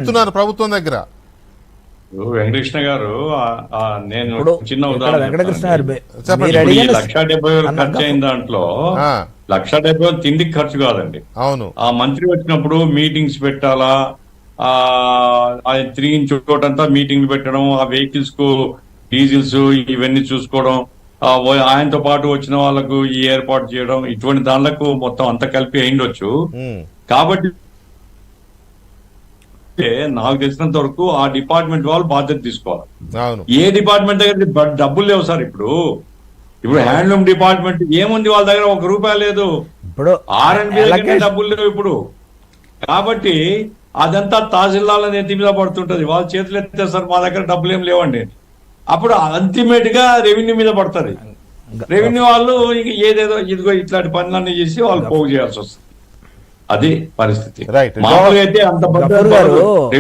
ఇస్తున్నారు ప్రభుత్వం దగ్గర. వెంకటకృష్ణ గారు, నేను చిన్న వెంకటకృష్ణ గారు ఉదాహరణ, 1,70,000 ఖర్చు అయిన దాంట్లో 1,70,000 తిండికి ఖర్చు కాదండి. అవును, ఆ మంత్రి వచ్చినప్పుడు మీటింగ్స్ పెట్టాలా, తిరిగిన చోటంతా మీటింగ్లు పెట్టడం, ఆ వెహికల్స్ కు డీజిల్స్ ఇవన్నీ చూసుకోవడం, ఆయనతో పాటు వచ్చిన వాళ్ళకు ఈ ఏర్పాటు చేయడం, ఇటువంటి దానిలకు మొత్తం అంతా కలిపి అయిండొచ్చు. కాబట్టి నాకు తెలిసినంత వరకు ఆ డిపార్ట్మెంట్ వాళ్ళు బాధ్యత తీసుకోవాలి. ఏ డిపార్ట్మెంట్ దగ్గర డబ్బులు లేవు సార్. ఇప్పుడు హ్యాండ్లూమ్ డిపార్ట్మెంట్ ఏముంది, వాళ్ళ దగ్గర ₹1 లేదు. ఇప్పుడు R&B డబ్బులు లేవు ఇప్పుడు. కాబట్టి అదంతా తహసీల్దార్ల నెత్తి మీద పడుతుంటది. వాళ్ళ చేతులు ఎత్తే సార్ మా దగ్గర డబ్బులు ఏం లేవండి. అప్పుడు అల్టిమేట్ గా రెవెన్యూ మీద పడుతుంది. రెవెన్యూ వాళ్ళు ఏదేదో ఇదిగో ఇట్లాంటి పనులన్నీ చేసి వాళ్ళు పోగు చేయాల్సి వస్తుంది. అది పరిస్థితి. మామూలుగా అయితే అంత